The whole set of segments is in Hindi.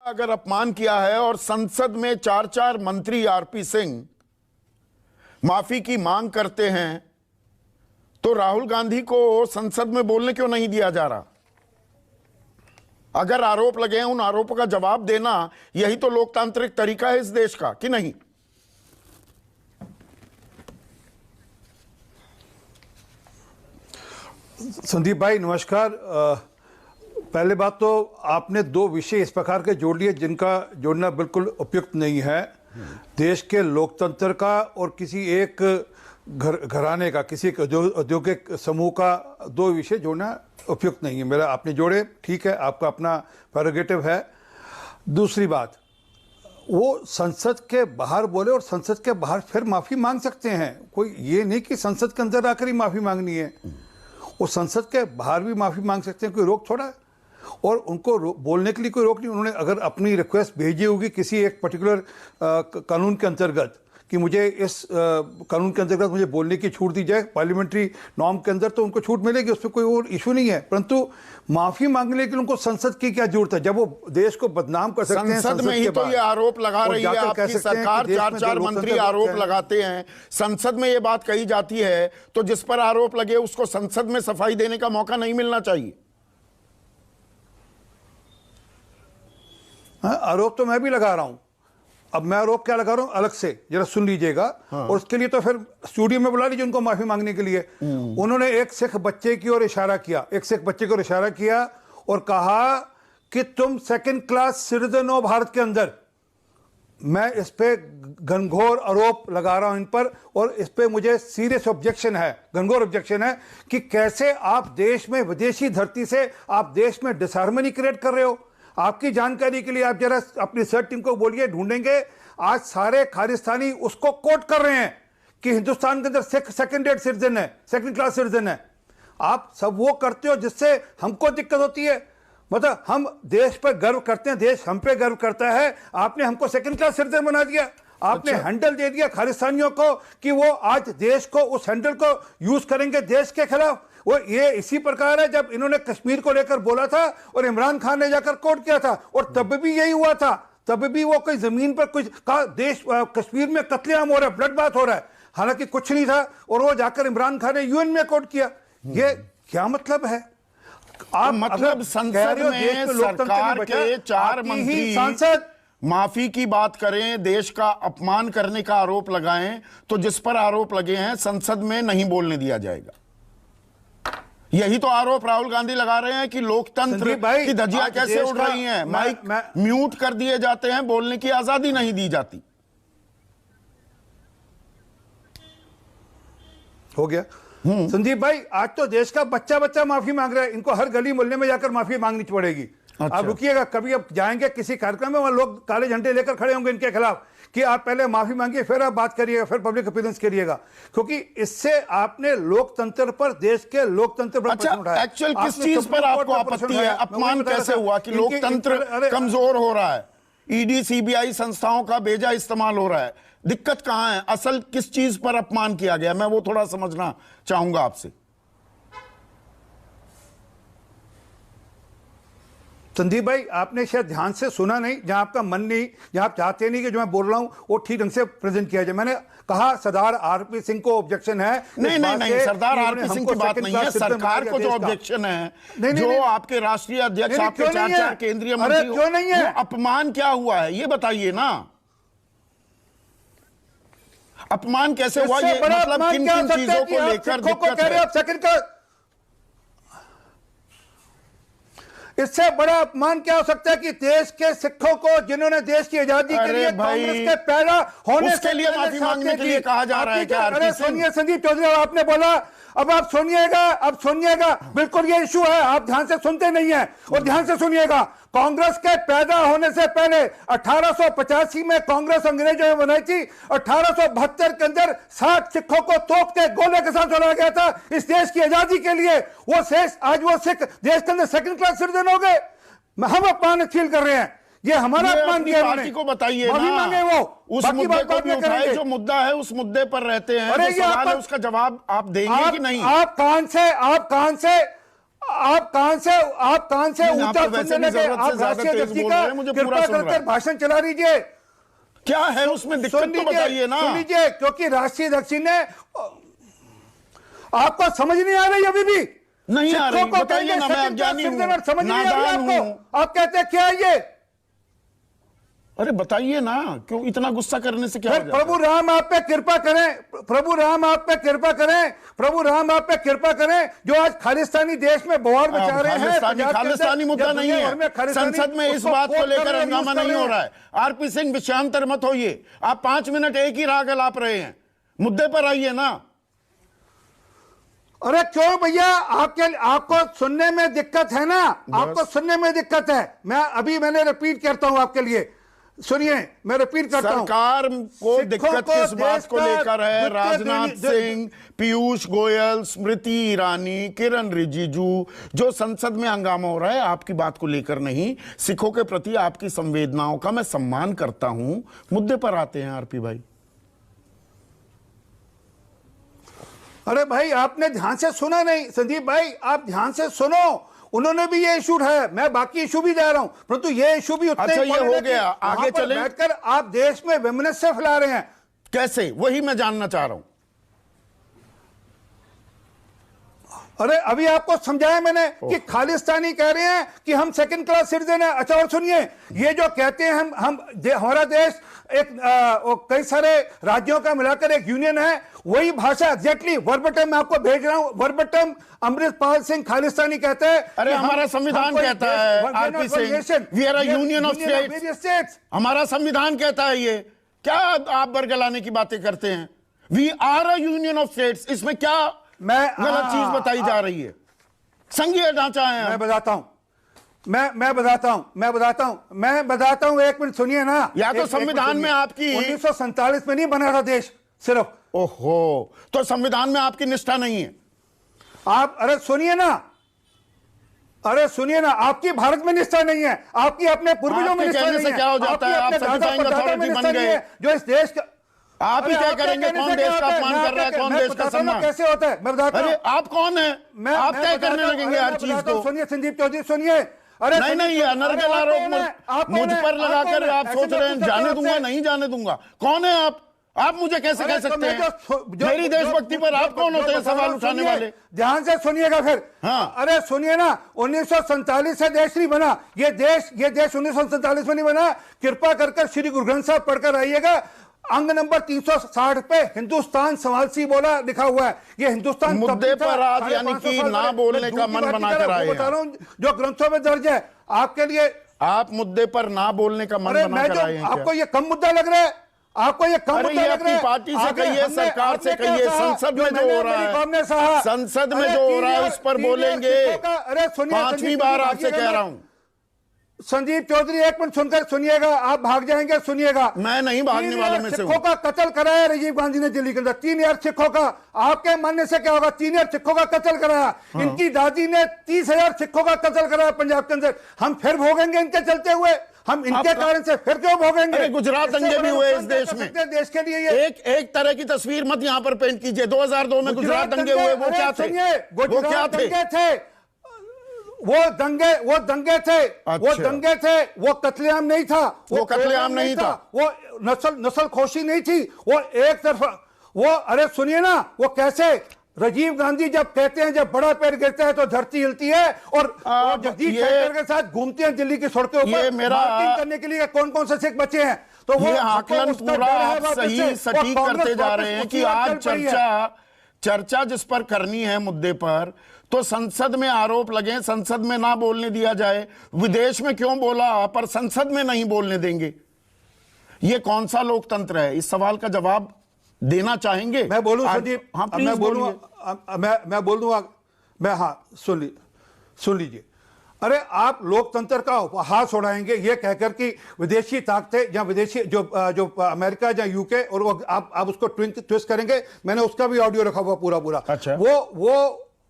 अगर अपमान किया है और संसद में 4 मंत्री आरपी सिंह माफी की मांग करते हैं, तो राहुल गांधी को संसद में बोलने क्यों नहीं दिया जा रहा? अगर आरोप लगे हैं, उन आरोपों का जवाब देना यही तो लोकतांत्रिक तरीका है इस देश का, कि नहीं? संदीप भाई नमस्कार। पहले बात तो आपने 2 विषय इस प्रकार के जोड़ लिए जिनका जोड़ना बिल्कुल उपयुक्त नहीं है। देश के लोकतंत्र का और किसी एक घराने का, किसी एक औद्योगिक समूह का 2 विषय जोड़ना उपयुक्त नहीं है। मेरा आपने जोड़े, ठीक है, आपका अपना प्रेरोगेटिव है। दूसरी बात, वो संसद के बाहर बोले और संसद के बाहर फिर माफ़ी मांग सकते हैं। कोई ये नहीं कि संसद के अंदर आकर ही माफ़ी मांगनी है, वो संसद के बाहर भी माफ़ी मांग सकते हैं, कोई रोक थोड़ा है। और उनको बोलने के लिए कोई रोक नहीं। उन्होंने अगर अपनी रिक्वेस्ट भेजी होगी किसी एक पर्टिकुलर कानून के अंतर्गत कि मुझे इस कानून के अंतर्गत मुझे बोलने की छूट दी जाए पार्लियामेंट्री नॉर्म के अंदर, तो उनको छूट मिलेगी, उस पर कोई और इशू नहीं है। परंतु माफी मांगने के लिए उनको संसद की क्या जरूरत है, जब वो देश को बदनाम कर सकते हैं। संसद में ही तो ये आरोप लगा रही है आपकी सरकार। 4 मंत्री आरोप लगाते हैं, संसद में ये बात कही जाती है, तो जिस पर आरोप लगे उसको संसद में सफाई देने का मौका नहीं मिलना चाहिए? आरोप तो मैं भी लगा रहा हूं। अब मैं आरोप क्या लगा रहा हूं अलग से जरा सुन लीजिएगा। और उसके लिए तो फिर स्टूडियो में बुला लीजिए उनको माफी मांगने के लिए। उन्होंने एक सिख बच्चे की ओर इशारा किया, एक सिख बच्चे की ओर इशारा किया और कहा कि तुम 2nd क्लास सिटीजन हो भारत के अंदर। मैं इस पे घनघोर आरोप लगा रहा हूं इन पर, और इस पे मुझे सीरियस ऑब्जेक्शन है, घनघोर ऑब्जेक्शन है कि कैसे आप देश में, विदेशी धरती से आप देश में डिसहार्मनी क्रिएट कर रहे हो। आपकी जानकारी के लिए आप जरा अपनी सर्च टीम को बोलिए, ढूंढेंगे। आज सारे खालिस्तानी उसको कोट कर रहे हैं कि हिंदुस्तान के अंदर सिख 2nd सिटीजन है, 2nd क्लास सिटीजन है। आप सब वो करते हो जिससे हमको दिक्कत होती है। मतलब हम देश पर गर्व करते हैं, देश हम पे गर्व करता है। आपने हमको 2nd क्लास सिटीजन बना दिया। आपने हैंडल दे दिया खालिस्तानियों को कि वो आज देश को, उस हैंडल को यूज करेंगे देश के खिलाफ। वो ये इसी प्रकार है जब इन्होंने कश्मीर को लेकर बोला था और इमरान खान ने जाकर कोर्ट किया था, और तब भी यही हुआ था। तब भी वो कोई जमीन पर कुछ देश, कश्मीर में कत्लेआम हो रहा है, ब्लड बात हो रहा है, हालांकि कुछ नहीं था, और वो जाकर इमरान खान ने यूएन में कोर्ट किया। ये क्या मतलब है? आप मतलब संसद में सरकार के 4 मंत्री सांसद माफी की बात करें, देश का अपमान करने का आरोप लगाएं, तो जिस पर आरोप लगे हैं संसद में नहीं बोलने दिया जाएगा। यही तो आरोप राहुल गांधी लगा रहे हैं कि लोकतंत्र की धज्जियां कैसे उड़ रही हैं, माइक म्यूट कर दिए जाते हैं, बोलने की आजादी नहीं दी जाती। हो गया संदीप भाई, आज तो देश का बच्चा बच्चा माफी मांग रहा है। इनको हर गली मोहल्ले में जाकर माफी मांगनी पड़ेगी। अच्छा। आप रुकिएगा, कभी अब जाएंगे किसी कार्यक्रम में, वहां लोग काले झंडे लेकर खड़े होंगे इनके खिलाफ कि आप पहले माफी मांगिए, फिर आप बात करिएगा, फिर पब्लिक अपीयरेंस करिएगा, क्योंकि इससे आपने लोकतंत्र पर, देश के लोकतंत्र पर प्रश्न उठाया। एक्चुअल किस चीज पर आपको आपत्ति है? अपमान कैसे हुआ कि लोकतंत्र कमजोर हो रहा है, ईडी सीबीआई संस्थाओं का बेजा इस्तेमाल हो रहा है? दिक्कत कहां है? असल किस चीज पर अपमान किया गया, मैं वो थोड़ा समझना चाहूंगा आपसे। संदीप भाई, आपने शायद ध्यान से सुना नहीं, जहां आपका मन नहीं, जहां आप चाहते नहीं कि जो मैं बोल रहा हूं वो ठीक ढंग से प्रेजेंट किया जाए। मैंने कहा सरदार आरपी सिंह को ऑब्जेक्शन है। नहीं, सरदार आरपी सिंह की बात नहीं है, सरकार को जो ऑब्जेक्शन है, जो आपके राष्ट्रीय अध्यक्ष, आपके 4 केंद्रीय मंत्री, क्यों नहीं है? अपमान क्या हुआ है ये बताइए ना। अपमान कैसे हुआ? ये मतलब किन किन चीजों को लेकर दिक्कत है? इससे बड़ा अपमान क्या हो सकता है कि देश के सिखों को, जिन्होंने देश की आजादी के लिए कांग्रेस के पैदा होने के लिए माफी मांगने के लिए कहा जा रहा है क्या? अरे सुनिए संदीप चौधरी, आपने बोला, अब आप सुनिएगा, अब सुनिएगा, बिल्कुल ये इशू है, आप ध्यान से सुनते नहीं है। और ध्यान से सुनिएगा, कांग्रेस के पैदा होने से पहले 1885 में कांग्रेस अंग्रेजों ने बनाई थी। 1872 के अंदर 60 सिखों को तोप के गोले के साथ चलाया गया था इस देश की आजादी के लिए। वो शेष आज वो सिख देश के अंदर 2nd क्लास सिटीजन हो गए। हम अपमान फील कर रहे हैं, ये हमारा अपमान किया। पार्टी को बताइए माफी मांगे वो, उस मुद्दे को भी उठाए, जो मुद्दा है उस मुद्दे पर रहते हैं। अरे जो सवाल है उसका जवाब आप देंगे कि नहीं? आप कान से आप कान से ऊंचा सुनने लगे। आप राष्ट्रीय व्यक्ति का कृपा करके भाषण चला लीजिए। क्या है उसमें दिक्कत तो बताइए ना। सुन लीजिए, क्योंकि राष्ट्रीय अध्यक्ष ने आपको समझ नहीं आ रही अभी भी नहीं आ रही, बताइए ना। मैं अज्ञानी हूं, नादान हूं। आप कहते हैं क्या है ये? अरे बताइए ना, क्यों इतना गुस्सा करने से क्या हो जाता है? प्रभु राम आप पे कृपा करें, प्रभु राम आप पे कृपा करें, प्रभु राम आप पे कृपा करें। जो आज खालिस्तानी देश में बवाल मचा रहे हैं, खालिस्तानी मुद्दा नहीं है। संसद में इस बात को लेकर हंगामा नहीं हो रहा है। आरपी सिंह विषयांतर मत होइए। आप 5 मिनट एक ही राग अलाप रहे हैं, मुद्दे पर आइए ना। अरे क्यों भैया, आपको सुनने में दिक्कत है ना, आपको सुनने में दिक्कत है। मैंने रिपीट करता हूं आपके लिए, सुनिए, मैं रिपीट करता हूं। सरकार को दिक्कत किस बात को लेकर है? राजनाथ सिंह, पीयूष गोयल, स्मृति ईरानी, किरण रिजिजू, जो संसद में हंगामा हो रहा है आपकी बात को लेकर नहीं, सिखों के प्रति आपकी संवेदनाओं का मैं सम्मान करता हूं। मुद्दे पर आते हैं आरपी भाई। अरे भाई, आपने ध्यान से सुना नहीं। संदीप भाई, आप ध्यान से सुनो। उन्होंने भी ये इशू है, मैं बाकी इशू भी दे रहा हूं, परंतु ये इशू भी उतना अच्छा, ये हो गया। आगे चले। बैठकर आप देश में वैमनस्य फैला रहे हैं। कैसे? वही मैं जानना चाह रहा हूं। अरे अभी आपको समझाया मैंने कि खालिस्तानी कह रहे हैं कि हम सेकंड क्लास सिटीजन है। अच्छा, और सुनिए, ये जो कहते हैं हमारा देश एक कई सारे राज्यों का मिलाकर एक यूनियन है, वही भाषा एग्जैक्टली वर्बटम मैं आपको भेज रहा हूं। वर्बटम अमृतपाल सिंह खालिस्तानी कहते हैं। अरे हमारा संविधान कहता है RP Singh, we are a union of states. हमारा संविधान कहता है ये। क्या आप बरगलाने की बातें करते हैं? We are a union of states. इसमें क्या गलत चीज बताई जा रही है? संघीय ढांचा है। मैं बताता हूं, मैं बताता हूं, एक मिनट सुनिए ना। या तो संविधान में आपकी 1947 में नहीं बना था देश सिर्फ। ओहो, तो संविधान में आपकी निष्ठा नहीं है। आप अरे सुनिए ना, आपकी भारत में निष्ठा नहीं है, आपकी अपने पूर्वजों में निष्ठा नहीं है। क्या हो जाता है? आप सर्टिफाइंग अथॉरिटी बन गए जो इस देश का। आप ही क्या करेंगे? कौन देश का अपमान कर रहा है, कौन देश का सम्मान? कैसे होता है मैं बताता हूं। आप कौन है? आप तय करने लगेंगे हर चीज को। सुनिए संदीप चौधरी, सुनिए। अरे नहीं, अनर्गल आरोप मुझ पर लगाकर आप सोच रहे हैं जाने दूंगा, नहीं जाने दूंगा। कौन है आप? आप मुझे कैसे कह सकते हैं? मेरी देशभक्ति पर आप कौन होते हैं सवाल उठाने वाले? ध्यान से सुनिएगा फिर। हाँ। अरे सुनिए ना, 1947 से देश नहीं बना। ये देश 1947 में नहीं बना। कृपा कर श्री गुरु ग्रंथ साहब पढ़कर आइएगा। अंग नंबर 360 पे हिंदुस्तान संवासी बोला लिखा हुआ है। ये हिंदुस्तान मुद्दे पर आज यानी कि ना बोलने का मन बनाकर आए। बता रहा हूं जो ग्रंथों में दर्ज है आपके लिए। आप मुद्दे पर ना बोलने का मन बनाकर आए हैं। आपको ये कम मुद्दा लग रहा है? आपको ये कम मुद्दा लग रहा है? पार्टी से कहिए, सरकार से कहिए, संसद में जो हो रहा है, संसद में जो हो रहा है उस पर बोलेंगे। अरे सुनिए, 5वीं बार आपसे कह रहा हूं। संदीप चौधरी, एक मिनट सुनकर सुनिएगा, आप भाग जाएंगे, सुनिएगा। मैं नहीं भागने वालों में से हूं। सिखों का कत्ल कराया राजीव गांधी ने दिल्ली के अंदर। 3,000 सिखों का, आपके मानने से क्या होगा? 3,000 सिखों का कत्ल कराया। हाँ। इनकी दादी ने 30,000 सिखों का कत्ल कराया पंजाब के अंदर। हम फिर भोगेंगे इनके चलते हुए? हम इनके कारण से फिर क्यों भोगेंगे? गुजरात दंगे भी हुए इस देश में। देश के लिए ये एक तरह की तस्वीर मत यहां पर पेंट कीजिए। 2002 में गुजरात दंगे हुए, वो क्या थे? वो क्या थे? वो दंगे थे। वो कत्लेआम नहीं था। वो कत्लेआम नहीं था। वो नस्ल खोशी नहीं थी। वो एक तरफा। वो अरे सुनिए ना, वो कैसे राजीव गांधी जब कहते हैं जब बड़ा पैर गिरता है तो धरती हिलती है, और जगदीश शेट्टर के साथ घूमते हैं दिल्ली की सड़कों पर मार्चिंग करने के लिए कौन कौन से सिख बचे हैं। तो वो आकलन पूरा आप सही सटीक करते जा रहे हैं कि आज चर्चा जिस पर करनी है मुद्दे पर, तो संसद में आरोप लगे, संसद में ना बोलने दिया जाए। विदेश में क्यों बोला पर संसद में नहीं बोलने देंगे? ये कौन सा लोकतंत्र है? इस सवाल का जवाब देना चाहेंगे? मैं बोलूं संदीप? हाँ, मैं बोल दूंगा। हाँ, सुन लीजिए। अरे आप लोकतंत्र का उपहास उड़ाएंगे ये कहकर कि विदेशी ताकतें या विदेशी जो अमेरिका या यूके, और वो आप उसको ट्विस्ट करेंगे। मैंने उसका भी ऑडियो रखा हुआ पूरा। अच्छा।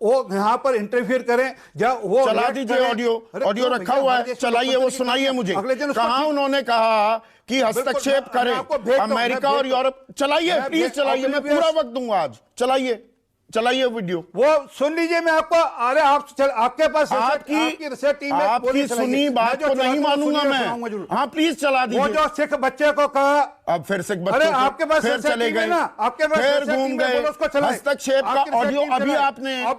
वो यहाँ पर इंटरफियर करें या वो चला दीजिए। ऑडियो रखा हुआ है, चलाइए, वो सुनाइए मुझे। कहाँ उन्होंने कहा कि हस्तक्षेप करें अमेरिका और यूरोप? चलाइए, प्लीज चलाइए, मैं पूरा वक्त दूंगा आज, चलाइए। चलाइए वीडियो। वो सुन लीजिए, मैं आपको, अरे आपके पास आपकी रिसर्च टीम है, आपकी सुनी बात को नहीं मानूंगा मैं। हाँ प्लीज चला दीजिए। वो जो सिख बच्चे को कहा, अब फिर सिख बच्चे अरे आपके पास फिर चले गए ना, आपके पास फिर घूम गए। हस्तक्षेप का ऑडियो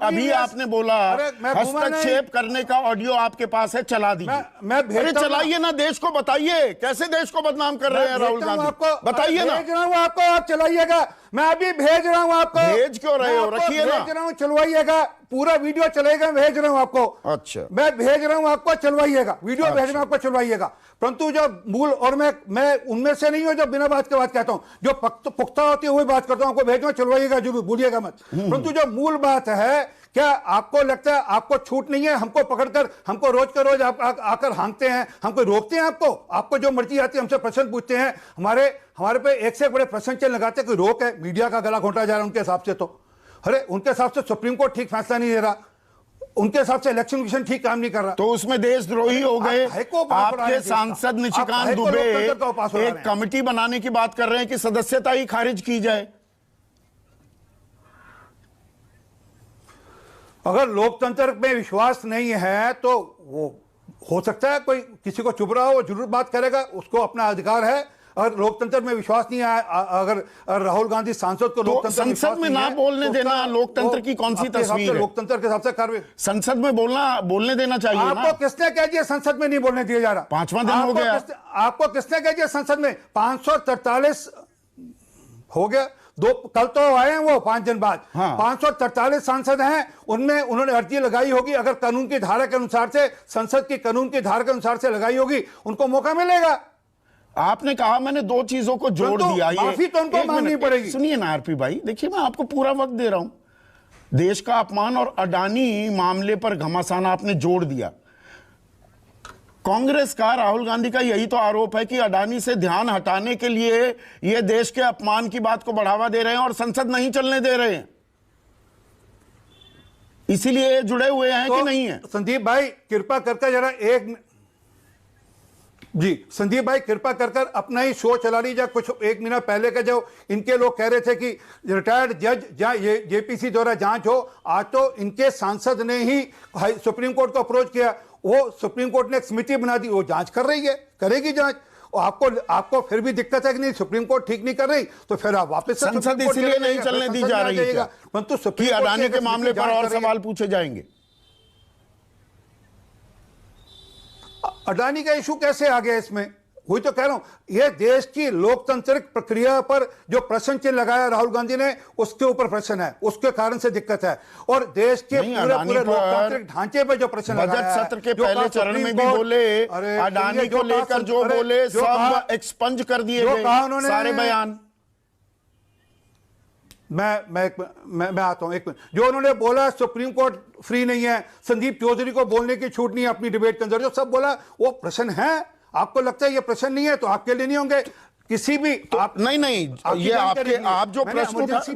अभी आपने बोला, हस्तक्षेप करने का ऑडियो आपके पास है, चला दीजिए। मैं चलाइए ना, देश को बताइए कैसे देश को बदनाम कर रहे हैं राहुल गांधी, बताइए ना। भेज रहा हूं आपको, आप चलाइएगा। मैं अभी भेज रहा हूं आपको। भेज क्यों रहे हो, रखिए ना। भेज रहा हूं, चलवाइएगा, पूरा वीडियो चलेगा, भेज रहा हूं आपको। अच्छा, मैं भेज रहा हूं आपको, चलवाइएगा, वीडियो भेज रहा हूं आपको, चलवाइएगा। परंतु जो मूल, और मैं उनमें से नहीं हूं जो बिना बात के बात कहता हूं, जो पुख्ता होती है वही बात करता हूं। आपको भेजना, चलवाइएगा जरूर, भूलिएगा मत। परंतु जो मूल बात है, क्या आपको लगता है आपको छूट नहीं है? हमको पकड़कर, हमको रोज का रोज आकर हांकते हैं, हमको रोकते हैं। आपको जो मर्जी आती है, हमसे प्रश्न पूछते हैं, हमारे पे एक से एक बड़े प्रश्न चल लगाते हैं कि रोक है, मीडिया का गला घोंटा जा रहा है उनके हिसाब से। तो अरे उनके हिसाब से सुप्रीम कोर्ट ठीक फैसला नहीं दे रहा, उनके हिसाब से इलेक्शन कमीशन ठीक काम नहीं कर रहा, तो उसमें देशद्रोही हो गए। आपके सांसद निशिकांत दुबे एक कमेटी बनाने की बात कर रहे हैं कि सदस्यता ही खारिज की जाए। अगर लोकतंत्र में विश्वास नहीं है तो वो हो सकता है कोई किसी को चुप रहा हो, वो जरूर बात करेगा, उसको अपना अधिकार है। अगर लोकतंत्र में विश्वास नहीं है, अगर राहुल गांधी सांसद को लोकतंत्र संसद में ना बोलने देना लोकतंत्र की कौन सी तस्वीर है? लोकतंत्र के हिसाब से कार्रवाई संसद में बोलने देना चाहिए। आपको किसने कह दिया संसद में नहीं बोलने दिया जा रहा? 5वां दिन हो गया। आपको किसने कह दिया संसद में? 543 हो गया, कल तो आए हैं वो 5 दिन बाद। हाँ। 543 सांसद हैं, उनमें उन्होंने अर्जी लगाई होगी, अगर कानून की धारा के अनुसार से, संसद की कानून की धारा के अनुसार से लगाई होगी, उनको मौका मिलेगा। आपने कहा मैंने 2 चीजों को जोड़ दिया, माफी तो उनको मांगनी पड़ेगी। सुनिए ना आरपी भाई, देखिए मैं आपको पूरा वक्त दे रहा हूं। देश का अपमान और अडानी मामले पर घमासान आपने जोड़ दिया। कांग्रेस का, राहुल गांधी का यही तो आरोप है कि अडानी से ध्यान हटाने के लिए ये देश के अपमान की बात को बढ़ावा दे रहे हैं और संसद नहीं चलने दे रहे हैं, इसीलिए जुड़े हुए हैं कि नहीं है? संदीप भाई कृपा करके जरा संदीप भाई कृपा कर अपना ही शो चला लीजिए। कुछ 1 महीना पहले का जो इनके लोग कह रहे थे कि रिटायर्ड जज जहां जेपीसी द्वारा जांच हो, आज तो इनके सांसद ने ही सुप्रीम कोर्ट को अप्रोच किया, वो सुप्रीम कोर्ट ने एक समिति बना दी, वो जांच कर रही है, करेगी जांच। और आपको फिर भी दिक्कत है कि नहीं, सुप्रीम कोर्ट ठीक नहीं कर रही, तो फिर आप वापस संसद इसलिए नहीं चलने दी जा रही है, परंतु सुप्रीम कोर्ट अडानी के मामले पर और सवाल पूछे जाएंगे। अडानी का इशू कैसे आ गया इसमें? वही तो कह रहा हूं, यह देश की लोकतांत्रिक प्रक्रिया पर जो प्रश्न चिन्ह लगाया राहुल गांधी ने, उसके ऊपर प्रश्न है, उसके कारण से दिक्कत है। और देश के पूरे लोकतांत्रिक ढांचे पर जो प्रश्न लगाया, बजट सत्र के पहले चरण में भी बोले, अडानी को लेकर जो बोले सब एक्सपंज कर दिए गए सारे बयान। मैं आता हूं, एक मिनट। जो उन्होंने बोला सुप्रीम कोर्ट फ्री नहीं है, संदीप चौधरी को बोलने की छूट नहीं है अपनी डिबेट के अंदर, जो सब बोला वो प्रश्न है। आपको लगता है ये प्रश्न नहीं है तो आपके लिए नहीं होंगे किसी भी नहीं ये आपके, आप जो प्रश्न